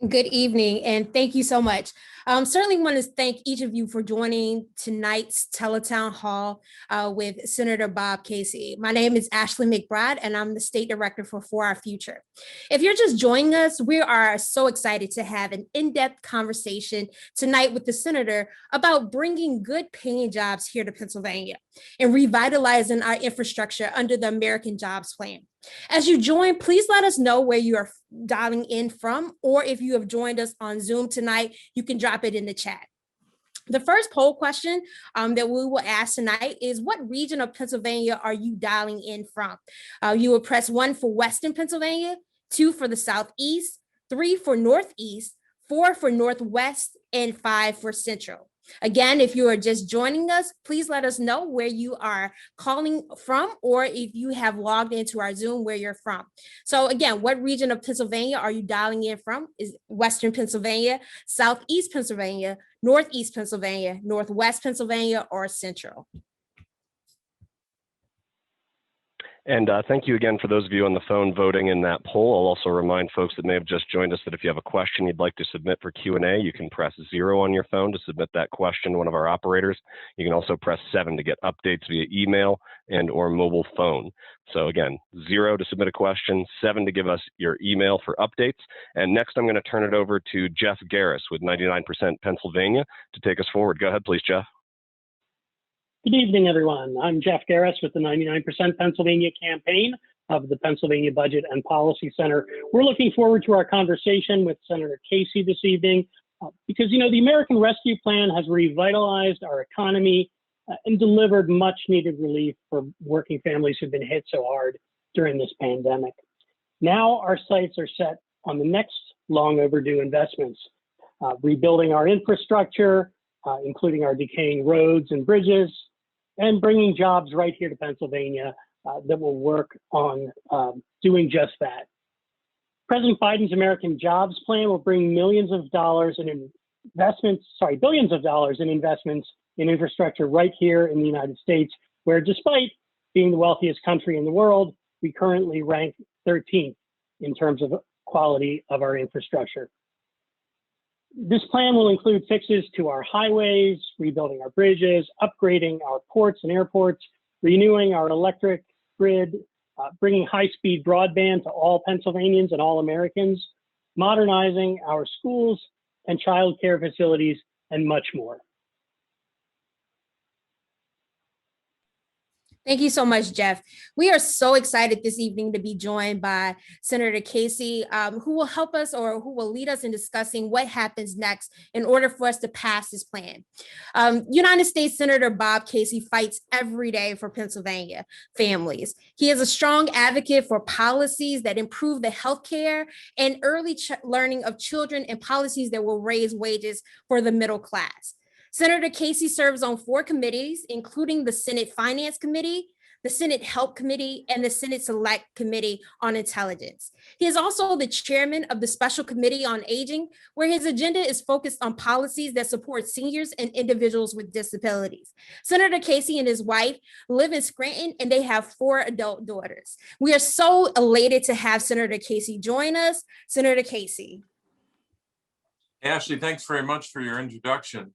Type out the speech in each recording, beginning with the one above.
Good evening, and thank you so much. Certainly want to thank each of you for joining tonight's Teletown Hall with Senator Bob Casey. My name is Ashley McBride, and I'm the State Director for Our Future. If you're just joining us, we are so excited to have an in-depth conversation tonight with the Senator about bringing good paying jobs here to Pennsylvania and revitalizing our infrastructure under the American Jobs Plan. As you join, please let us know where you are dialing in from, or if you have joined us on Zoom tonight, you can drop it in the chat. The first poll question that we will ask tonight is, what region of Pennsylvania are you dialing in from? You will press 1 for Western Pennsylvania, 2 for the Southeast, 3 for Northeast, 4 for Northwest, and 5 for Central. Again, if you are just joining us, please let us know where you are calling from, or if you have logged into our Zoom, where you're from. So again, what region of Pennsylvania are you dialing in from? Is Western Pennsylvania, Southeast Pennsylvania, Northeast Pennsylvania, Northwest Pennsylvania, or Central? And thank you again for those of you on the phone voting in that poll. I'll also remind folks that may have just joined us that if you have a question you'd like to submit for Q&A, you can press 0 on your phone to submit that question to one of our operators. You can also press 7 to get updates via email and or mobile phone. So again, 0 to submit a question, 7 to give us your email for updates. And next I'm going to turn it over to Jeff Garris with 99% Pennsylvania to take us forward. Go ahead, please, Jeff. Good evening, everyone. I'm Jeff Garris with the 99% Pennsylvania campaign of the Pennsylvania Budget and Policy Center. We're looking forward to our conversation with Senator Casey this evening because, you know, the American Rescue Plan has revitalized our economy and delivered much needed relief for working families who've been hit so hard during this pandemic. Now our sights are set on the next long overdue investments, rebuilding our infrastructure, including our decaying roads and bridges, and bringing jobs right here to Pennsylvania that will work on doing just that. President Biden's American Jobs Plan will bring billions of dollars in investments in infrastructure right here in the United States, where despite being the wealthiest country in the world, we currently rank 13th in terms of quality of our infrastructure. This plan will include fixes to our highways, rebuilding our bridges, upgrading our ports and airports, renewing our electric grid, bringing high-speed broadband to all Pennsylvanians and all Americans, modernizing our schools and child care facilities, and much more. Thank you so much, Jeff. We are so excited this evening to be joined by Senator Casey, who will help us, or who will lead us in discussing what happens next in order for us to pass this plan. United States Senator Bob Casey fights every day for Pennsylvania families. He is a strong advocate for policies that improve the healthcare and early learning of children, and policies that will raise wages for the middle class. Senator Casey serves on 4 committees, including the Senate Finance Committee, the Senate Health Committee, and the Senate Select Committee on Intelligence. He is also the chairman of the Special Committee on Aging, where his agenda is focused on policies that support seniors and individuals with disabilities. Senator Casey and his wife live in Scranton, and they have 4 adult daughters. We are so elated to have Senator Casey join us. Senator Casey. Ashley, thanks very much for your introduction.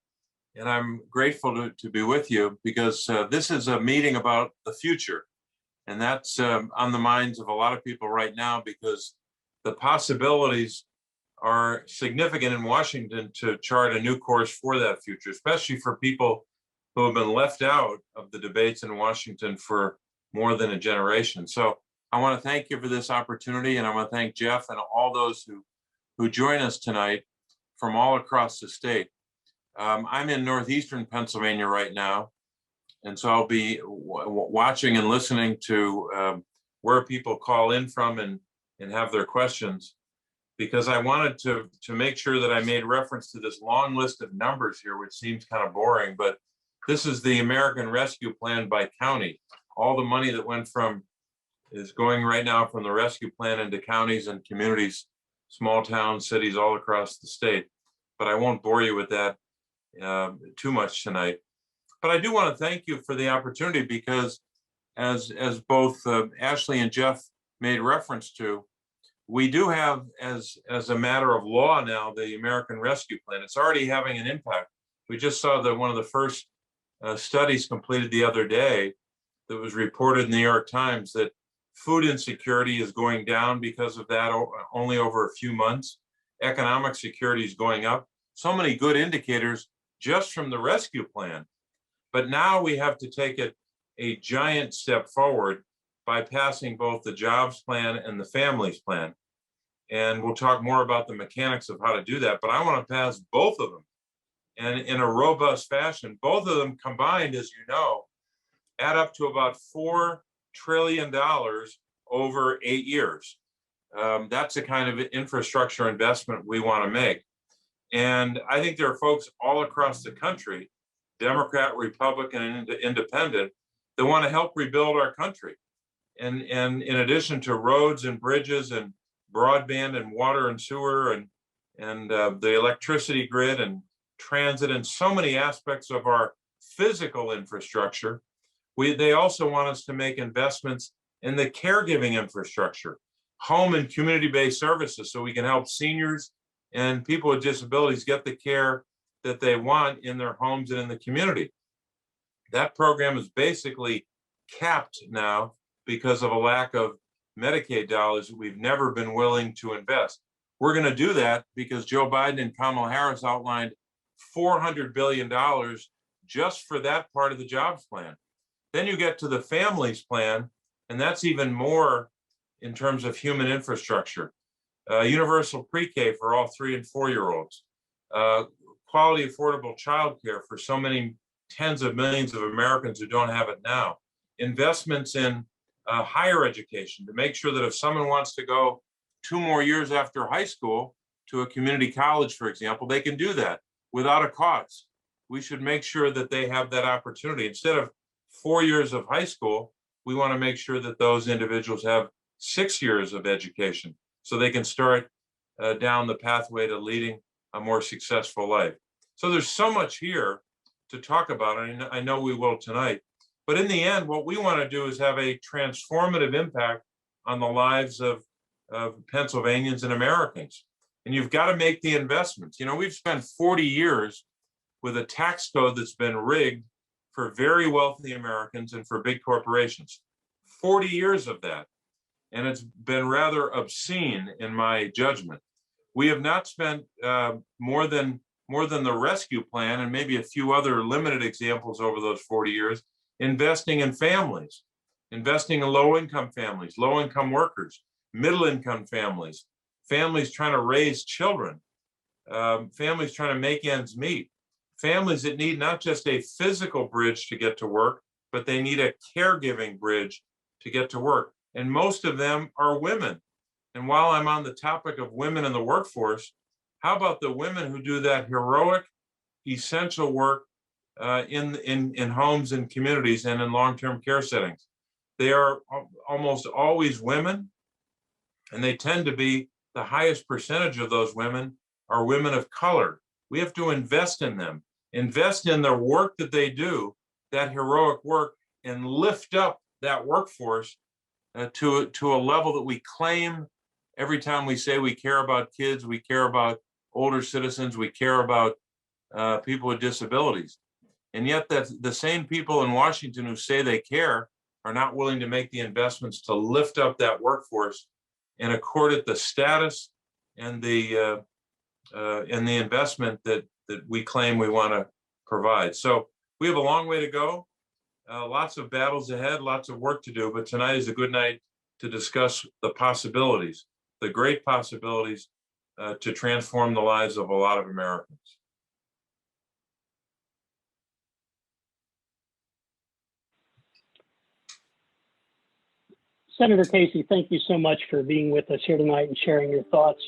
And I'm grateful to be with you because this is a meeting about the future. And that's on the minds of a lot of people right now, because the possibilities are significant in Washington to chart a new course for that future, especially for people who have been left out of the debates in Washington for more than a generation. So I want to thank you for this opportunity, and I want to thank Jeff and all those who join us tonight from all across the state. I'm in northeastern Pennsylvania right now, and so I'll be watching and listening to where people call in from and have their questions, because I wanted to make sure that I made reference to this long list of numbers here, which seems kind of boring, but this is the American Rescue Plan by county. All the money that is going right now from the rescue plan into counties and communities, small towns, cities all across the state. But I won't bore you with that too much tonight. But I do want to thank you for the opportunity, because as both Ashley and Jeff made reference to, We do have, as a matter of law now, the American Rescue Plan. It's already having an impact. We just saw that one of the first studies completed the other day that was reported in the New York Times that food insecurity is going down because of that only over a few months. Economic security is going up. So many good indicators just from the rescue plan. But now we have to take it a giant step forward by passing both the jobs plan and the families plan. And we'll talk more about the mechanics of how to do that, but I want to pass both of them and in a robust fashion. Both of them combined, as you know, add up to about $4 trillion over 8 years. That's the kind of infrastructure investment we want to make. And I think there are folks all across the country, Democrat, Republican, and Independent, that want to help rebuild our country. And in addition to roads and bridges and broadband and water and sewer and the electricity grid and transit and so many aspects of our physical infrastructure, they also want us to make investments in the caregiving infrastructure, home and community-based services, so we can help seniors and people with disabilities get the care that they want in their homes and in the community. That program is basically capped now because of a lack of Medicaid dollars that we've never been willing to invest. We're going to do that because Joe Biden and Kamala Harris outlined $400 billion just for that part of the jobs plan. Then you get to the families plan, and that's even more in terms of human infrastructure. Universal pre-K for all 3 and 4-year-olds. Quality, affordable childcare for so many tens of millions of Americans who don't have it now. Investments in higher education to make sure that if someone wants to go 2 more years after high school to a community college, for example, they can do that without a cost. We should make sure that they have that opportunity. Instead of 4 years of high school, we want to make sure that those individuals have 6 years of education so they can start down the pathway to leading a more successful life. So there's so much here to talk about, and I know we will tonight. But in the end, what we want to do is have a transformative impact on the lives of Pennsylvanians and Americans. And you've got to make the investments. You know, we've spent 40 years with a tax code that's been rigged for very wealthy Americans and for big corporations. 40 years of that. And it's been rather obscene in my judgment. We have not spent more than the rescue plan and maybe a few other limited examples over those 40 years, investing in families, investing in low-income families, low-income workers, middle-income families, families trying to raise children, families trying to make ends meet, families that need not just a physical bridge to get to work, but they need a caregiving bridge to get to work. And most of them are women. And while I'm on the topic of women in the workforce, how about the women who do that heroic, essential work in homes and communities and in long-term care settings? They are almost always women, and they tend to be the highest percentage of those women are women of color. We have to invest in them, invest in the work that they do, that heroic work, and lift up that workforce to a level that we claim every time we say we care about kids, we care about older citizens, we care about people with disabilities. And yet that the same people in Washington who say they care are not willing to make the investments to lift up that workforce and accord it the status and the investment that we claim we want to provide. So we have a long way to go, lots of battles ahead, lots of work to do, but tonight is a good night to discuss the possibilities, the great possibilities to transform the lives of a lot of Americans. Senator Casey, thank you so much for being with us here tonight and sharing your thoughts.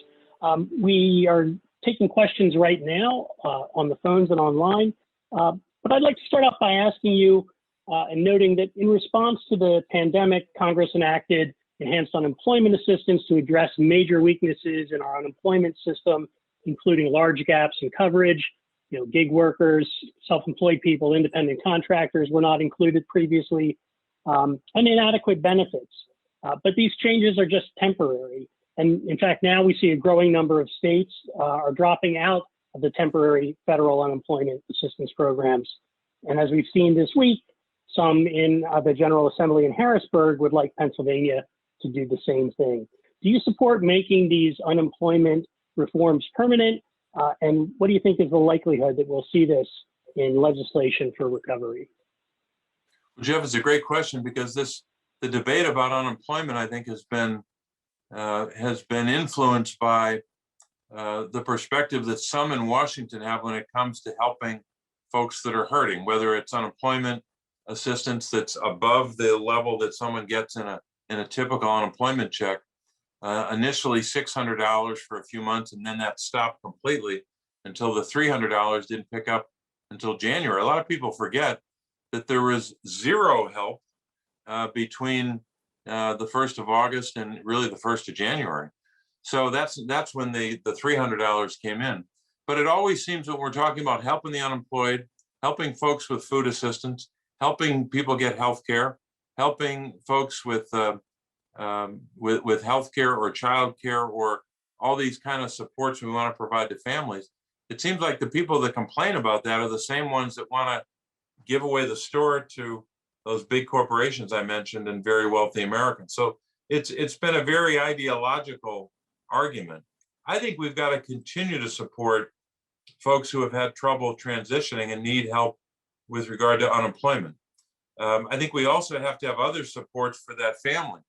We are taking questions right now on the phones and online, but I'd like to start off by asking you and noting that in response to the pandemic, Congress enacted enhanced unemployment assistance to address major weaknesses in our unemployment system, including large gaps in coverage. You know, gig workers, self-employed people, independent contractors were not included previously, and inadequate benefits. But these changes are just temporary. And in fact, now we see a growing number of states are dropping out of the temporary federal unemployment assistance programs. And as we've seen this week, some in the General Assembly in Harrisburg would like Pennsylvania to do the same thing. Do you support making these unemployment reforms permanent? And what do you think is the likelihood that we'll see this in legislation for recovery? Well, Jeff, it's a great question because the debate about unemployment, I think, has been influenced by the perspective that some in Washington have when it comes to helping folks that are hurting, whether it's unemployment assistance that's above the level that someone gets in a typical unemployment check. Initially $600 for a few months, and then that stopped completely until the $300 didn't pick up until January. A lot of people forget that there was zero help between the 1st of August and really the 1st of January. So that's when the $300 came in. But it always seems when we're talking about helping the unemployed, helping folks with food assistance, helping people get health care, helping folks with health care or child care or all these kind of supports we want to provide to families, it seems like the people that complain about that are the same ones that want to give away the store to those big corporations I mentioned and very wealthy Americans. So it's been a very ideological argument. I think we've got to continue to support folks who have had trouble transitioning and need help with regard to unemployment. I think we also have to have other supports for that family.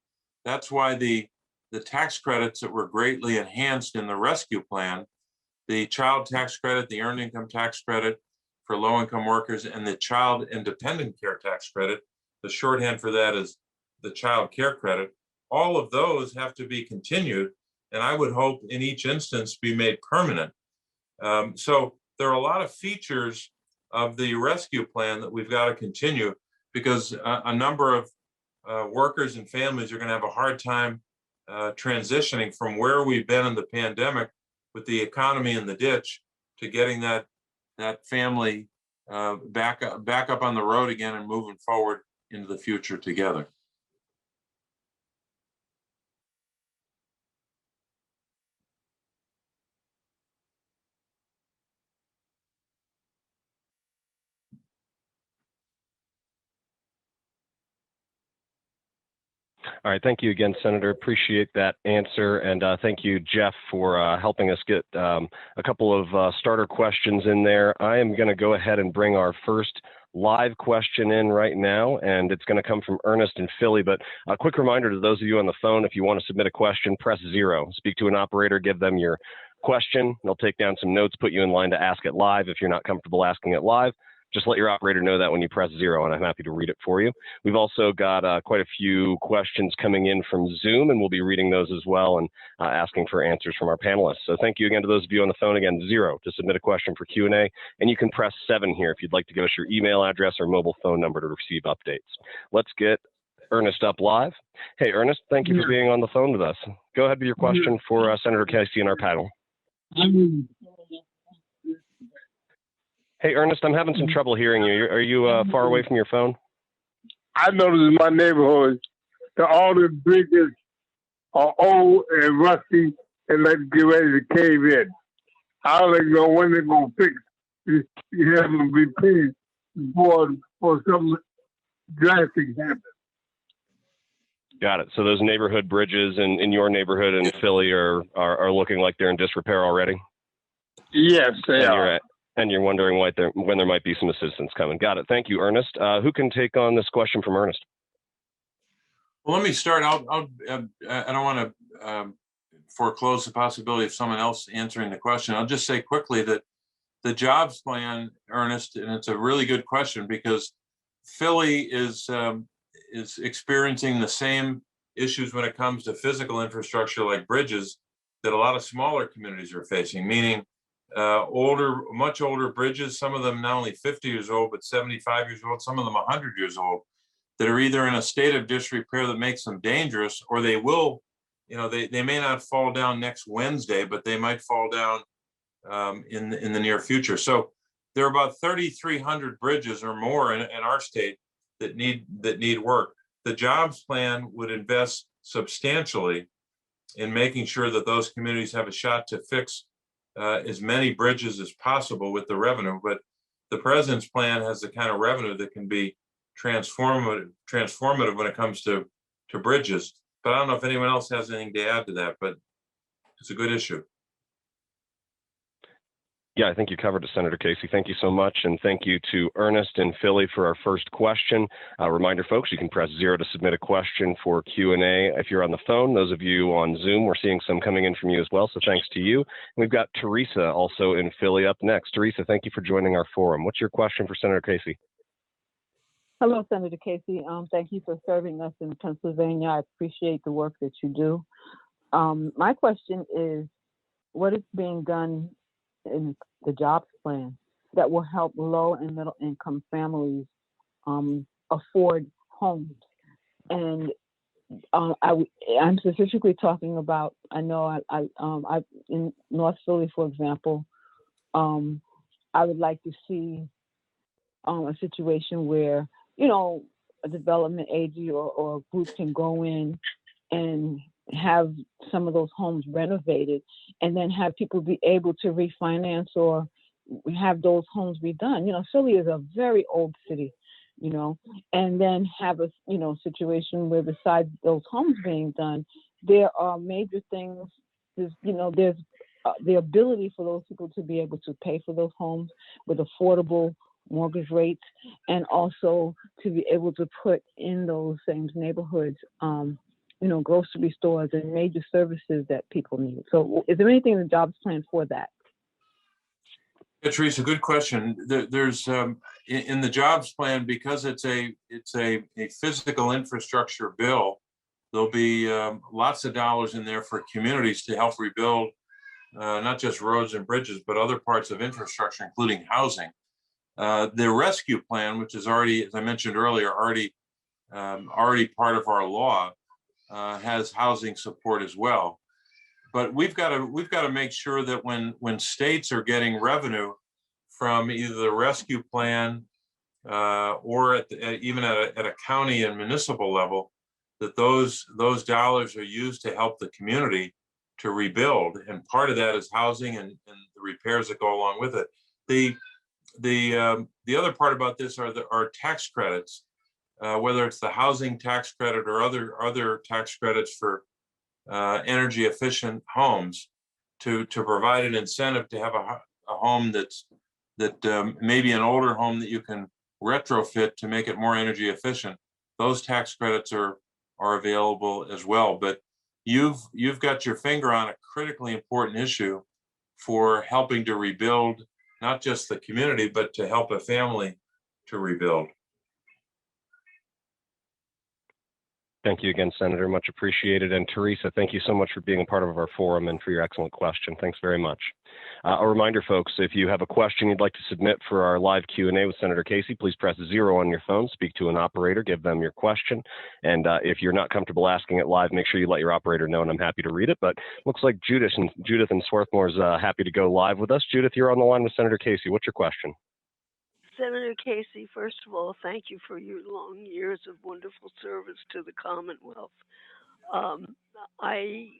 That's why the tax credits that were greatly enhanced in the rescue plan, the child tax credit, the earned income tax credit for low-income workers, and the child and dependent care tax credit, the shorthand for that is the child care credit, all of those have to be continued, and I would hope in each instance be made permanent. So there are a lot of features of the rescue plan that we've got to continue because a number of workers and families are going to have a hard time transitioning from where we've been in the pandemic with the economy in the ditch to getting that family back up on the road again and moving forward into the future together. All right, thank you again, Senator. Appreciate that answer. And thank you, Jeff, for helping us get a couple of starter questions in there. I am going to go ahead and bring our first live question in right now, and it's going to come from Ernest in Philly. But a quick reminder to those of you on the phone, if you want to submit a question, press 0. Speak to an operator, give them your question. They'll take down some notes, put you in line to ask it live. If you're not comfortable asking it live, just let your operator know that when you press 0, and I'm happy to read it for you. We've also got quite a few questions coming in from Zoom, and we'll be reading those as well and asking for answers from our panelists. So thank you again to those of you on the phone. Again, 0 to submit a question for Q&A, and you can press 7 here if you'd like to give us your email address or mobile phone number to receive updates. Let's get Ernest up live. Hey, Ernest, thank you for being on the phone with us. Go ahead with your question for Senator Casey and our panel. Hey, Ernest, I'm having some trouble hearing you. Are you far away from your phone? I noticed in my neighborhood that all the bridges are old and rusty and like get ready to cave in. I don't even know when they're going to fix it. You have them be paid before something drastic happens. Got it. So those neighborhood bridges in your neighborhood in Philly are looking like they're in disrepair already? Yes, they are. And you're wondering when there might be some assistance coming. Got it. Thank you, Ernest. Who can take on this question from Ernest? Well, let me start. I don't want to foreclose the possibility of someone else answering the question. I'll just say quickly that the jobs plan, Ernest, and it's a really good question because Philly is experiencing the same issues when it comes to physical infrastructure like bridges that a lot of smaller communities are facing, meaning much older bridges, some of them not only 50 years old, but 75 years old, some of them 100 years old, that are either in a state of disrepair that makes them dangerous, or they will, they may not fall down next Wednesday, but they might fall down in the near future. So there are about 3,300 bridges or more in our state that need work. The jobs plan would invest substantially in making sure that those communities have a shot to fix as many bridges as possible with the revenue. But the president's plan has the kind of revenue that can be transformative when it comes to bridges. But I don't know if anyone else has anything to add to that, but it's a good issue. Yeah, I think you covered it, Senator Casey. Thank you so much. And thank you to Ernest and Philly for our first question. Reminder, folks, you can press 0 to submit a question for Q&A. If you're on the phone, those of you on Zoom, we're seeing some coming in from you as well. So thanks to you. We've got Teresa also in Philly up next. Teresa, thank you for joining our forum. What's your question for Senator Casey? Hello, Senator Casey. Thank you for serving us in Pennsylvania. I appreciate the work that you do. My question is, what is being done in the jobs plan that will help low and middle income families afford homes? And I'm specifically talking about, I know I in North Philly, for example, I would like to see a situation where, you know, a development agency or a group can go in and have some of those homes renovated and then have people be able to refinance or have those homes redone. You know, Philly is a very old city, you know, and then have a, you know, situation where besides those homes being done, there are major things, there's, you know, there's the ability for those people to be able to pay for those homes with affordable mortgage rates, and also to be able to put in those same neighborhoods, you know, grocery stores and major services that people need. So is there anything in the jobs plan for that? Yeah, Teresa, good question. There's in the jobs plan, because it's a physical infrastructure bill, there'll be lots of dollars in there for communities to help rebuild not just roads and bridges, but other parts of infrastructure, including housing. The rescue plan, which is already, as I mentioned earlier, already part of our law, has housing support as well. But we've got to make sure that when states are getting revenue from either the rescue plan or even at a county and municipal level, that those dollars are used to help the community to rebuild. And part of that is housing and the repairs that go along with it. The other part about this are tax credits, whether it's the housing tax credit or other tax credits for energy efficient homes, to provide an incentive to have a home that maybe an older home that you can retrofit to make it more energy efficient. Those tax credits are available as well. But you've got your finger on a critically important issue for helping to rebuild not just the community, but to help a family to rebuild. Thank you again, Senator. Much appreciated. And Teresa, thank you so much for being a part of our forum and for your excellent question. Thanks very much. A reminder, folks, if you have a question you'd like to submit for our live Q&A with Senator Casey, please press 0 on your phone, speak to an operator, give them your question. And if you're not comfortable asking it live, make sure you let your operator know, and I'm happy to read it. But looks like Judith in Swarthmore is happy to go live with us. Judith, you're on the line with Senator Casey. What's your question? Senator Casey, first of all, thank you for your long years of wonderful service to the Commonwealth. I,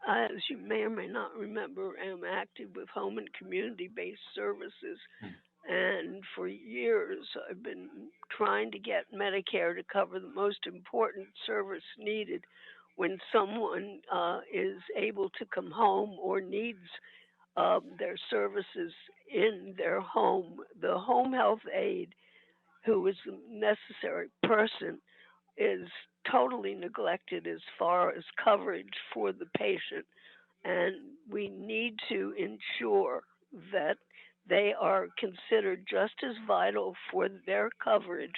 as you may or may not remember, am active with home and community-based services. And for years, I've been trying to get Medicare to cover the most important service needed when someone is able to come home or needs their services in their home. The home health aide, who is the necessary person, is totally neglected as far as coverage for the patient. And we need to ensure that they are considered just as vital for their coverage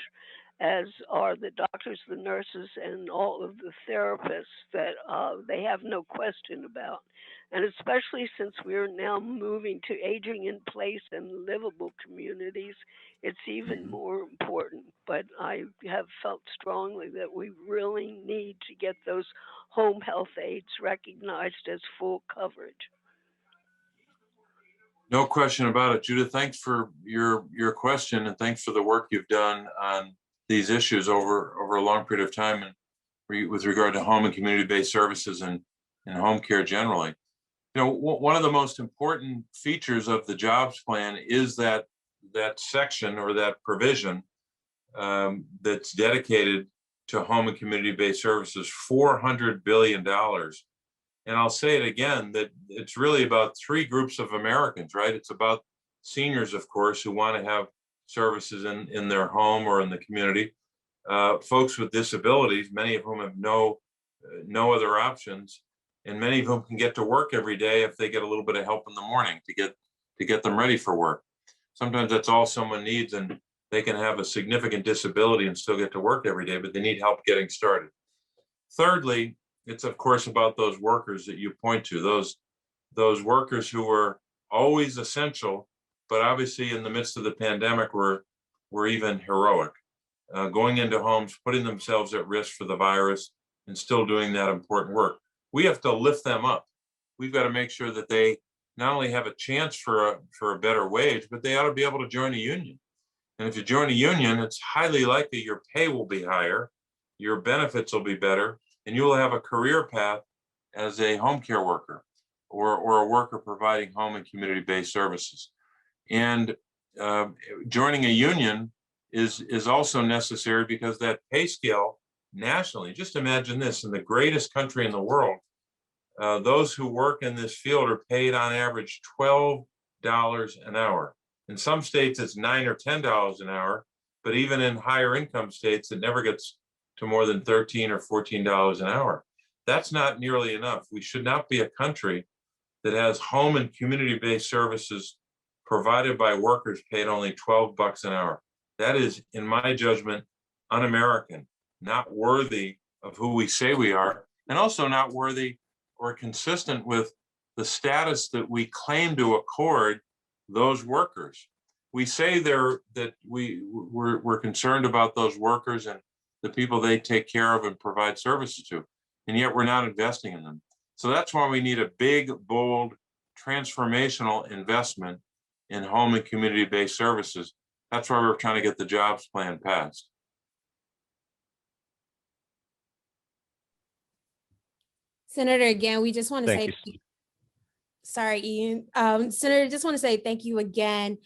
as are the doctors, the nurses, and all of the therapists that they have no question about. And especially since we're now moving to aging in place and livable communities, it's even more important. But I have felt strongly that we really need to get those home health aides recognized as full coverage. No question about it, Judith. Thanks for your question, and thanks for the work you've done on these issues over a long period of time, and with regard to home and community-based services and and home care generally. You know, one of the most important features of the jobs plan is that section or that provision that's dedicated to home and community-based services, $400 billion. And I'll say it again, that it's really about three groups of Americans, right? It's about seniors, of course, who want to have services in their home or in the community. Folks with disabilities, many of whom have no other options, and many of whom can get to work every day if they get a little bit of help in the morning to get them ready for work. Sometimes that's all someone needs, and they can have a significant disability and still get to work every day, but they need help getting started. Thirdly, it's of course about those workers that you point to, those workers who were always essential, but obviously in the midst of the pandemic were even heroic, going into homes, putting themselves at risk for the virus, and still doing that important work. We have to lift them up. We've got to make sure that they not only have a chance for a better wage, but they ought to be able to join a union. And if you join a union, it's highly likely your pay will be higher, your benefits will be better, and you will have a career path as a home care worker or a worker providing home and community-based services. And joining a union is also necessary because that pay scale nationally, just imagine this, in the greatest country in the world, those who work in this field are paid on average $12 an hour. In some states, it's $9 or $10 an hour, but even in higher income states, it never gets to more than $13 or $14 an hour. That's not nearly enough. We should not be a country that has home and community-based services provided by workers paid only $12 an hour. That is, in my judgment, un-American, not worthy of who we say we are, and also not worthy or consistent with the status that we claim to accord those workers. We say that we're concerned about those workers and the people they take care of and provide services to, and yet we're not investing in them. So that's why we need a big, bold, transformational investment in home and community-based services. That's why we're trying to get the jobs plan passed. Senator, again, we just want to Thank say, you. sorry, Ian. Senator, just want to say thank you again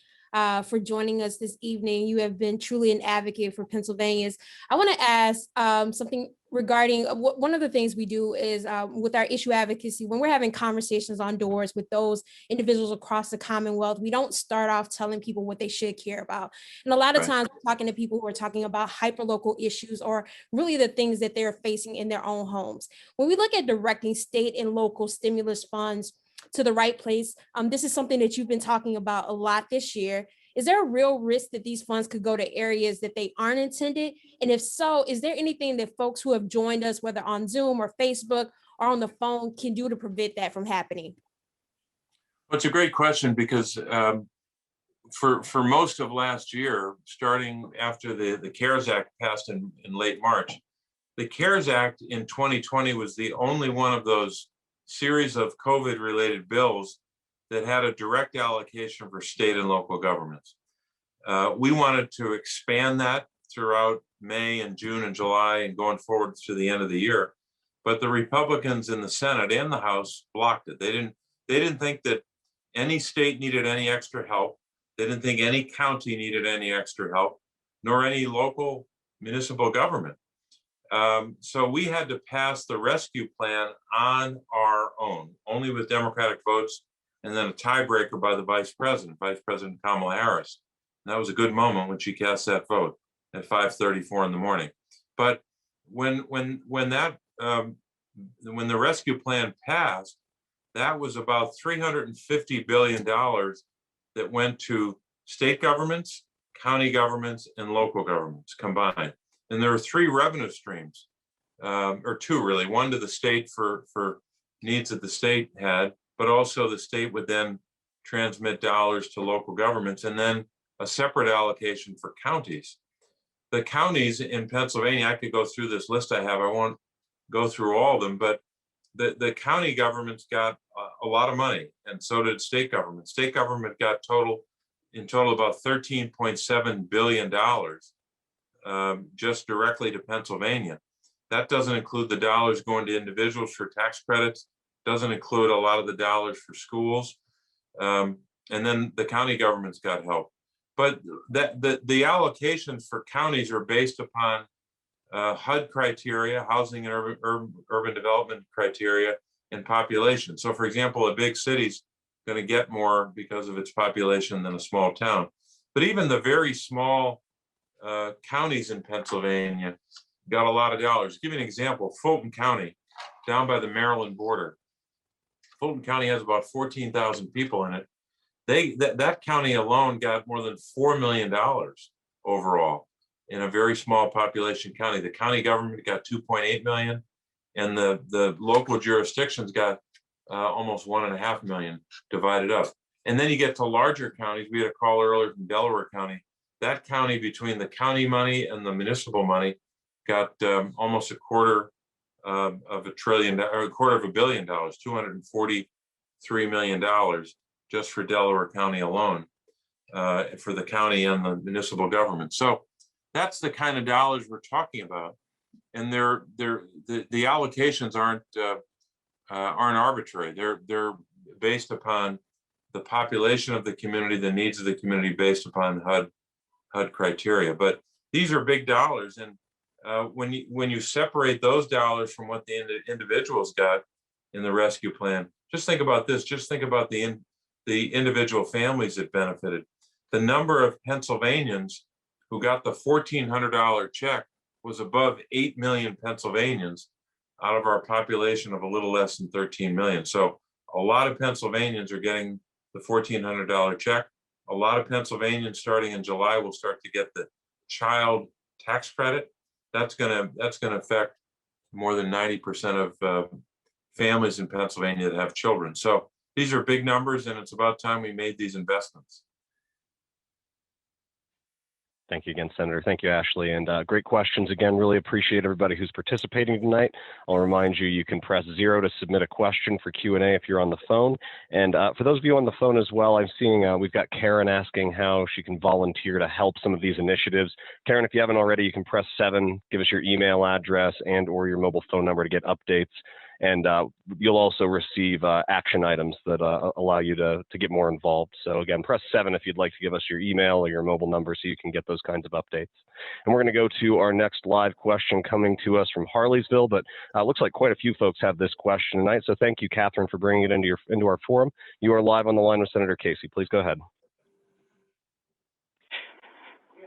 for joining us this evening. You have been truly an advocate for Pennsylvanians. I want to ask something regarding one of the things we do is with our issue advocacy, when we're having conversations on doors with those individuals across the Commonwealth, we don't start off telling people what they should care about. And a lot of times we're talking to people who are talking about hyperlocal issues or really the things that they're facing in their own homes. When we look at directing state and local stimulus funds to the right place, this is something that you've been talking about a lot this year. Is there a real risk that these funds could go to areas that they aren't intended? And if so, is there anything that folks who have joined us, whether on Zoom or Facebook or on the phone, can do to prevent that from happening? Well, it's a great question because for most of last year, starting after the CARES Act passed in late March, the CARES Act in 2020 was the only one of those series of COVID-related bills that had a direct allocation for state and local governments. We wanted to expand that throughout May and June and July and going forward to the end of the year. But the Republicans in the Senate and the House blocked it. They didn't think that any state needed any extra help. They didn't think any county needed any extra help, nor any local municipal government. So we had to pass the rescue plan on our own, only with Democratic votes, and then a tiebreaker by the Vice President Kamala Harris. And that was a good moment when she cast that vote at 5:34 in the morning. But when the rescue plan passed, that was about $350 billion that went to state governments, county governments, and local governments combined. And there are three revenue streams, or two really, one to the state for needs that the state had, but also the state would then transmit dollars to local governments, and then a separate allocation for counties. The counties in Pennsylvania, I could go through this list I have, I won't go through all of them, but the county governments got a lot of money, and so did state government. State government got in total about $13.7 billion just directly to Pennsylvania. That doesn't include the dollars going to individuals for tax credits. doesn't include a lot of the dollars for schools. And then the county government's got help. But the allocations for counties are based upon HUD criteria, housing and urban development criteria, and population. So for example, a big city's going to get more because of its population than a small town. But even the very small counties in Pennsylvania got a lot of dollars. Give you an example, Fulton County, down by the Maryland border. Fulton County has about 14,000 people in it. That county alone got more than $4 million overall in a very small population county. The county government got 2.8 million, and the local jurisdictions got almost 1.5 million divided up. And then you get to larger counties. We had a call earlier from Delaware County. That county, between the county money and the municipal money, got almost a quarter of $243 million just for Delaware County alone, for the county and the municipal government. So that's the kind of dollars we're talking about. And the allocations aren't arbitrary. They're based upon the population of the community, the needs of the community, based upon HUD criteria. But these are big dollars, and when you separate those dollars from what the individuals got in the rescue plan, just think about this. Just think about the individual families that benefited. The number of Pennsylvanians who got the $1,400 check was above 8 million Pennsylvanians out of our population of a little less than 13 million. So a lot of Pennsylvanians are getting the $1,400 check. A lot of Pennsylvanians starting in July will start to get the child tax credit. That's gonna affect more than 90% of families in Pennsylvania that have children. So these are big numbers, and it's about time we made these investments. Thank you again, Senator. Thank you, Ashley. And great questions. Again, really appreciate everybody who's participating tonight. I'll remind you, you can press 0 to submit a question for Q&A if you're on the phone. And for those of you on the phone as well, I'm seeing we've got Karen asking how she can volunteer to help some of these initiatives. Karen, if you haven't already, you can press 7, give us your email address and or your mobile phone number to get updates. And you'll also receive action items that allow you to get more involved. So again, press 7 if you'd like to give us your email or your mobile number so you can get those kinds of updates. And we're going to go to our next live question coming to us from Harleysville, but looks like quite a few folks have this question tonight. So thank you, Catherine, for bringing it into our forum. You are live on the line with Senator Casey. Please go ahead.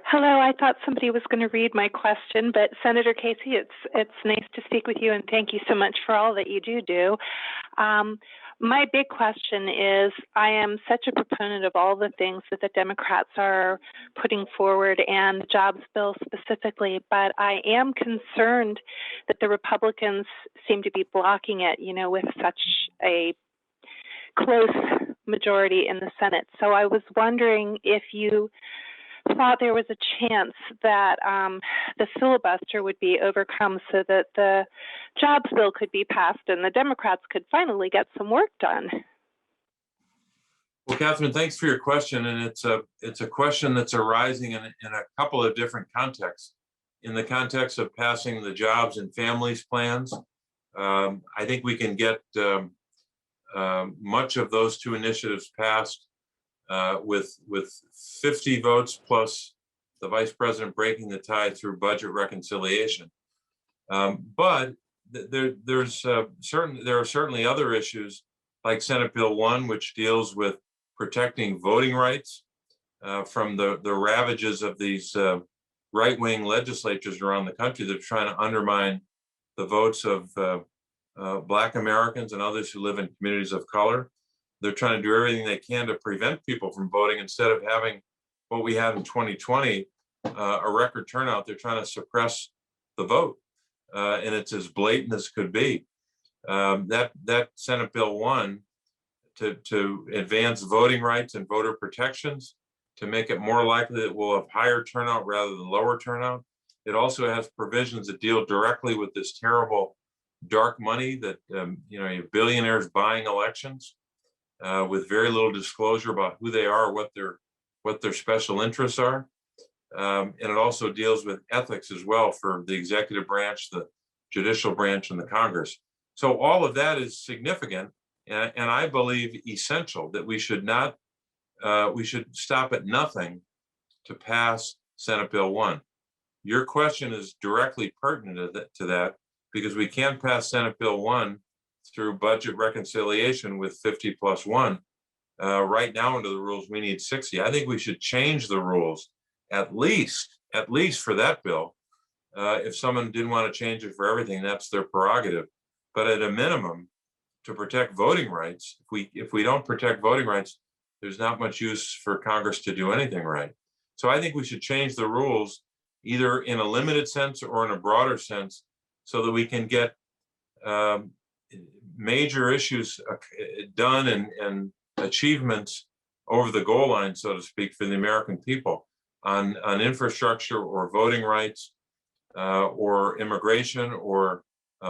Hello, I thought somebody was going to read my question, but Senator Casey, it's nice to speak with you, and thank you so much for all that you do. My big question is, I am such a proponent of all the things that the Democrats are putting forward, and the jobs bill specifically, but I am concerned that the Republicans seem to be blocking it, with such a close majority in the Senate. So I was wondering if you thought there was a chance that the filibuster would be overcome so that the jobs bill could be passed and the Democrats could finally get some work done. Well, Catherine, thanks for your question. And it's a question that's arising in a couple of different contexts. In the context of passing the jobs and families plans, I think we can get much of those two initiatives passed with 50 votes plus the vice president breaking the tie through budget reconciliation. But there are certainly other issues like Senate Bill 1, which deals with protecting voting rights from the ravages of these right-wing legislatures around the country that are trying to undermine the votes of Black Americans and others who live in communities of color. They're trying to do everything they can to prevent people from voting. Instead of having what we had in 2020, a record turnout, they're trying to suppress the vote. And it's as blatant as could be. That Senate Bill 1 to advance voting rights and voter protections, to make it more likely that we'll have higher turnout rather than lower turnout. It also has provisions that deal directly with this terrible dark money that, you have billionaires buying elections. With very little disclosure about who they are, what their special interests are. And it also deals with ethics as well for the executive branch, the judicial branch, and the Congress. So all of that is significant, and I believe essential, that we should not, we should stop at nothing to pass Senate Bill 1. Your question is directly pertinent to that, because we can't pass Senate Bill 1 through budget reconciliation with 50+1. Right now, under the rules, we need 60. I think we should change the rules, at least for that bill. If someone didn't want to change it for everything, that's their prerogative. But at a minimum, to protect voting rights, if we don't protect voting rights, there's not much use for Congress to do anything right. So I think we should change the rules, either in a limited sense or in a broader sense, so that we can get major issues done and achievements over the goal line, so to speak, for the American people on infrastructure or voting rights or immigration or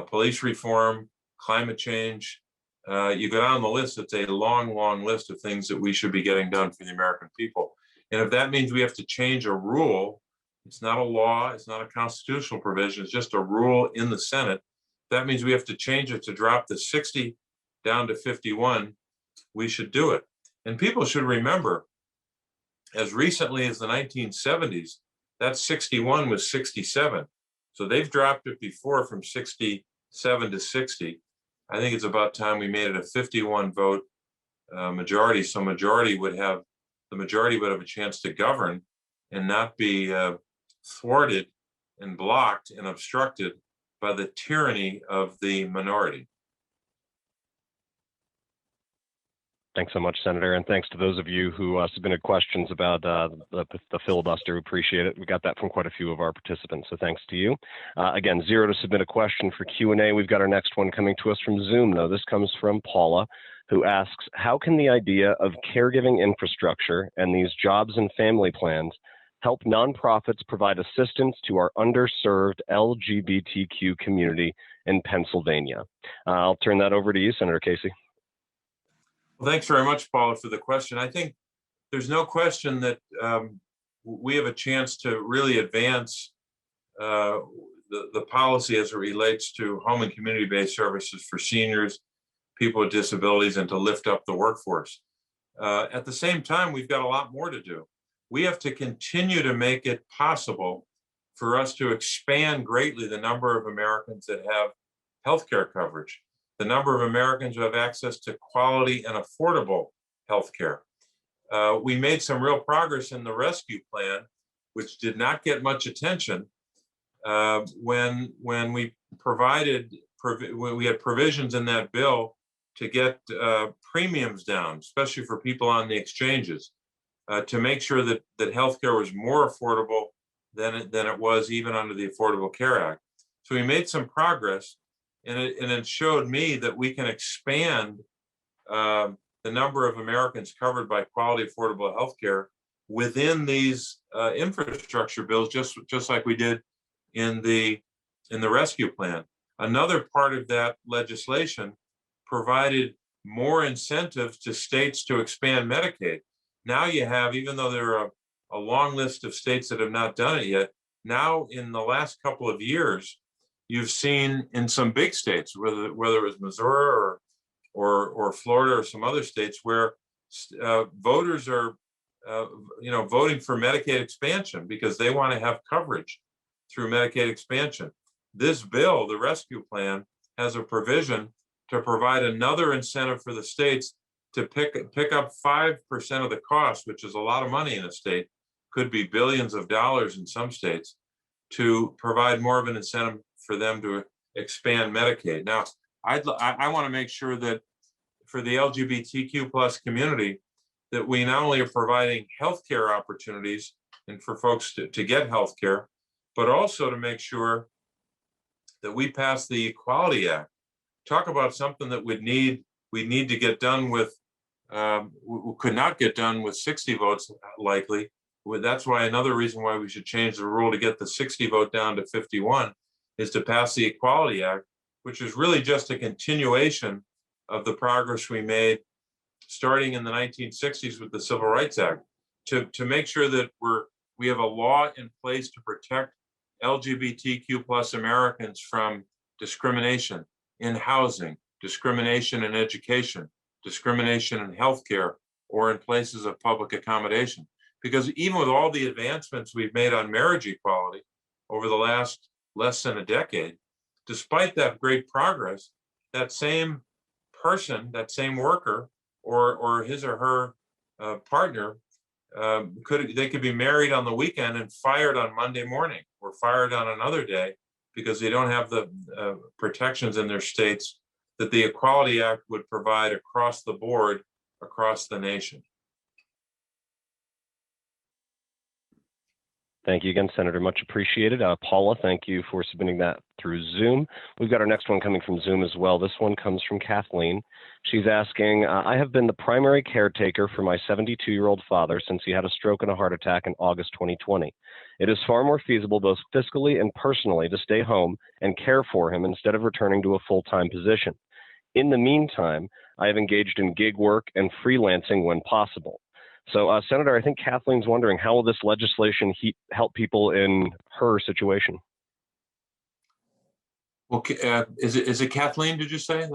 police reform, climate change. You go down the list, it's a long, long list of things that we should be getting done for the American people. And if that means we have to change a rule, it's not a law, it's not a constitutional provision, it's just a rule in the Senate. That means we have to change it to drop the 60 down to 51. We should do it. And people should remember, as recently as the 1970s, that 61 was 67. So they've dropped it before from 67 to 60. I think it's about time we made it a 51 vote majority. So the majority would have a chance to govern and not be thwarted and blocked and obstructed by the tyranny of the minority. Thanks so much, Senator, and thanks to those of you who submitted questions about the filibuster. We appreciate it. We got that from quite a few of our participants, so thanks to you. Again, 0 to submit a question for Q&A. We've got our next one coming to us from Zoom, though. This comes from Paula, who asks, how can the idea of caregiving infrastructure and these jobs and family plans help nonprofits provide assistance to our underserved LGBTQ community in Pennsylvania? I'll turn that over to you, Senator Casey. Well, thanks very much, Paula, for the question. I think there's no question that we have a chance to really advance the policy as it relates to home and community-based services for seniors, people with disabilities, and to lift up the workforce. At the same time, we've got a lot more to do. We have to continue to make it possible for us to expand greatly the number of Americans that have healthcare coverage, the number of Americans who have access to quality and affordable healthcare. We made some real progress in the rescue plan, which did not get much attention when we had provisions in that bill to get premiums down, especially for people on the exchanges, to make sure that healthcare was more affordable than it was even under the Affordable Care Act. So we made some progress, and it showed me that we can expand the number of Americans covered by quality, affordable healthcare within these infrastructure bills, just like we did in the rescue plan. Another part of that legislation provided more incentives to states to expand Medicaid. Now you have, even though there are a long list of states that have not done it yet, now in the last couple of years, you've seen in some big states, whether it was Missouri or Florida or some other states, where voters are voting for Medicaid expansion because they want to have coverage through Medicaid expansion. This bill, the rescue plan, has a provision to provide another incentive for the states to pick up 5% of the cost, which is a lot of money in a state, could be billions of dollars in some states, to provide more of an incentive for them to expand Medicaid. Now, I want to make sure that for the LGBTQ plus community, that we not only are providing healthcare opportunities and for folks to get healthcare, but also to make sure that we pass the Equality Act. Talk about something that we need to get done with, we could not get done with 60 votes likely. That's why another reason why we should change the rule to get the 60 vote down to 51 is to pass the Equality Act, which is really just a continuation of the progress we made starting in the 1960s with the Civil Rights Act, to make sure that we have a law in place to protect LGBTQ plus Americans from discrimination, in housing, discrimination in education, discrimination in healthcare, or in places of public accommodation. Because even with all the advancements we've made on marriage equality over the last less than a decade, despite that great progress, that same person, that same worker, or his or her partner, they could be married on the weekend and fired on Monday morning, or fired on another day, because they don't have the protections in their states that the Equality Act would provide across the board, across the nation. Thank you again, Senator. Much appreciated. Paula, thank you for submitting that through Zoom. We've got our next one coming from Zoom as well. This one comes from Kathleen. She's asking, I have been the primary caretaker for my 72-year-old father since he had a stroke and a heart attack in August 2020. It is far more feasible, both fiscally and personally, to stay home and care for him instead of returning to a full-time position. In the meantime, I have engaged in gig work and freelancing when possible. So, Senator, I think Kathleen's wondering, how will this legislation help people in her situation? Well, is it Kathleen, did you say?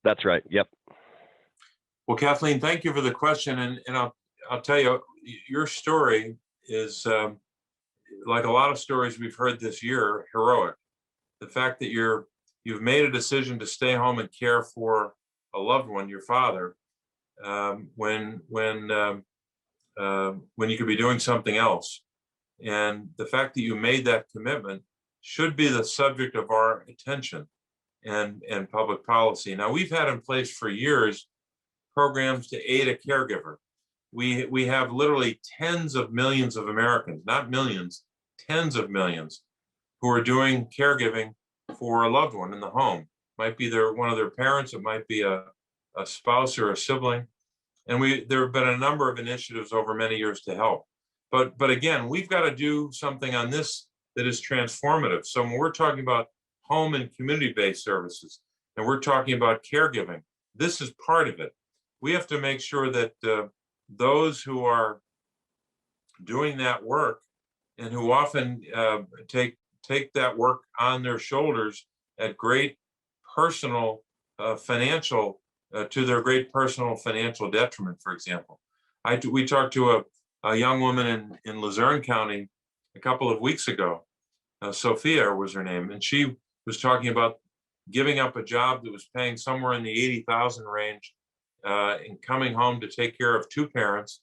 That's right, yep. Well, Kathleen, thank you for the question. And I'll tell you, your story is, like a lot of stories we've heard this year, heroic. The fact that you've made a decision to stay home and care for a loved one, your father, when you could be doing something else. And the fact that you made that commitment should be the subject of our attention and public policy. Now, we've had in place for years programs to aid a caregiver. We have literally tens of millions of Americans, not millions, tens of millions, who are doing caregiving for a loved one in the home. Might be one of their parents, it might be a spouse or a sibling. And there have been a number of initiatives over many years to help. But again, we've got to do something on this that is transformative. So when we're talking about home and community-based services, and we're talking about caregiving, this is part of it. We have to make sure that those who are doing that work, and who often take that work on their shoulders at great personal financial to their great personal financial detriment, for example. We talked to a young woman in Luzerne County a couple of weeks ago. Sophia was her name, and she was talking about giving up a job that was paying somewhere in the 80,000 range and coming home to take care of two parents,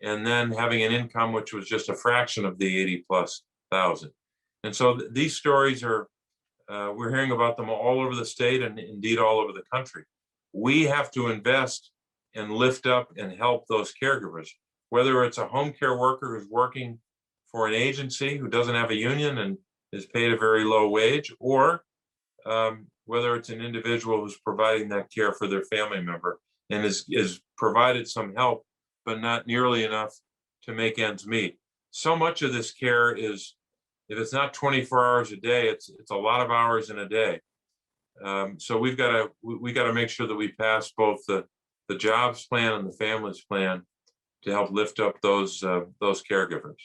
and then having an income which was just a fraction of the 80,000+. And so these stories are, we're hearing about them all over the state and indeed all over the country. We have to invest and lift up and help those caregivers, whether it's a home care worker who's working for an agency who doesn't have a union and is paid a very low wage, or whether it's an individual who's providing that care for their family member and is provided some help, but not nearly enough to make ends meet. So much of this care is, if it's not 24 hours a day, it's a lot of hours in a day. So we got to make sure that we pass both the jobs plan and the families plan to help lift up those caregivers.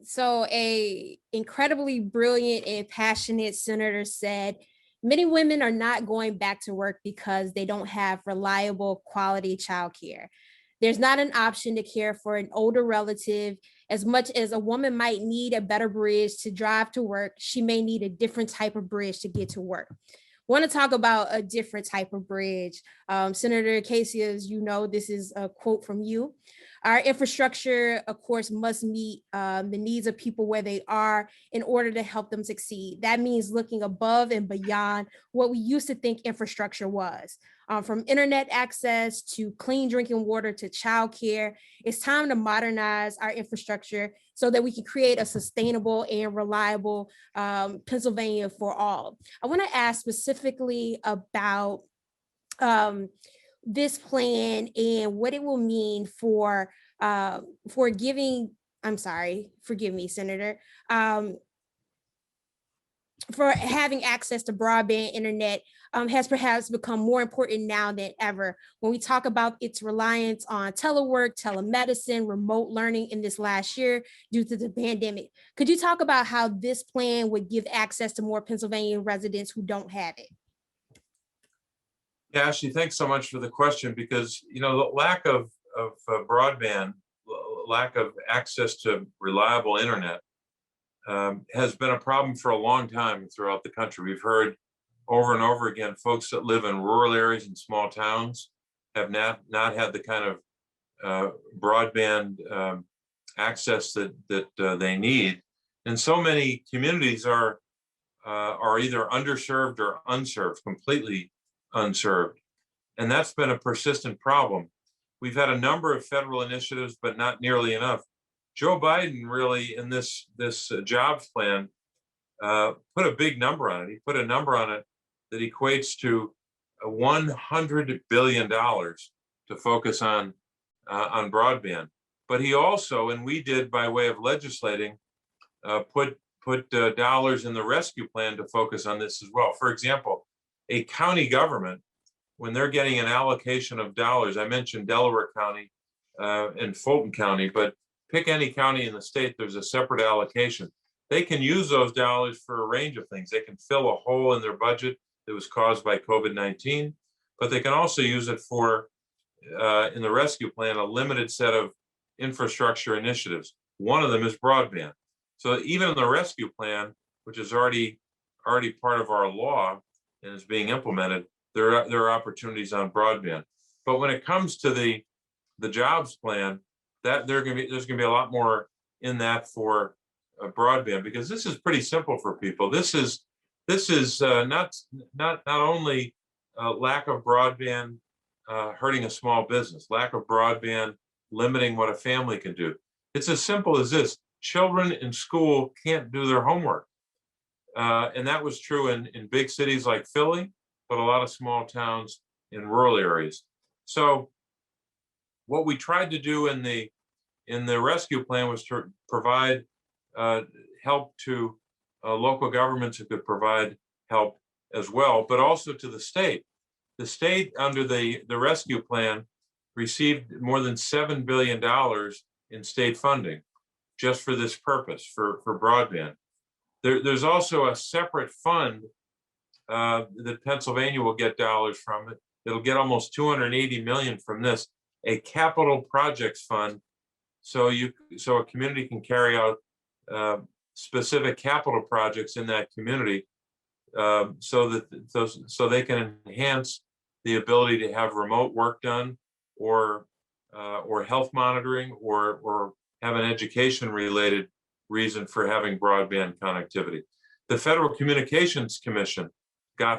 So a incredibly brilliant and passionate senator said, many women are not going back to work because they don't have reliable quality childcare. There's not an option to care for an older relative. As much as a woman might need a better bridge to drive to work, she may need a different type of bridge to get to work. Want to talk about a different type of bridge. Senator Casey, as you know, this is a quote from you. Our infrastructure, of course, must meet the needs of people where they are in order to help them succeed. That means looking above and beyond what we used to think infrastructure was. From internet access to clean drinking water to childcare, it's time to modernize our infrastructure so that we can create a sustainable and reliable Pennsylvania for all. I want to ask specifically about this plan and what it will mean for giving, I'm sorry, forgive me, Senator, for having access to broadband internet has perhaps become more important now than ever when we talk about its reliance on telework, telemedicine, remote learning in this last year due to the pandemic. Could you talk about how this plan would give access to more Pennsylvania residents who don't have it? Yeah, Ashley, thanks so much for the question, because the lack of broadband, lack of access to reliable internet has been a problem for a long time throughout the country. We've heard over and over again, folks that live in rural areas and small towns have not had the kind of broadband access that they need. And so many communities are either underserved or unserved, completely unserved. And that's been a persistent problem. We've had a number of federal initiatives, but not nearly enough. Joe Biden really, in this jobs plan, put a big number on it. He put a number on it that equates to $100 billion to focus on broadband. But he also, and we did by way of legislating, put dollars in the rescue plan to focus on this as well. For example, a county government, when they're getting an allocation of dollars, I mentioned Delaware County and Fulton County, but pick any county in the state, there's a separate allocation. They can use those dollars for a range of things. They can fill a hole in their budget that was caused by COVID-19, but they can also use it for, in the rescue plan, a limited set of infrastructure initiatives. One of them is broadband. So even in the rescue plan, which is already part of our law and is being implemented, there are opportunities on broadband. But when it comes to the jobs plan, that there's going to be a lot more in that for broadband, because this is pretty simple for people. This is not only lack of broadband hurting a small business, lack of broadband limiting what a family can do. It's as simple as this: children in school can't do their homework, and that was true in big cities like Philly, but a lot of small towns in rural areas. So what we tried to do in the rescue plan was to provide help to local governments who could provide help as well, but also to the state. The state, under the rescue plan, received more than $7 billion in state funding just for this purpose, for broadband. There's also a separate fund that Pennsylvania will get dollars from. It'll get almost $280 million from this, a capital projects fund, so a community can carry out specific capital projects in that community, so they can enhance the ability to have remote work done, or health monitoring, or have an education related reason for having broadband connectivity. The Federal Communications Commission got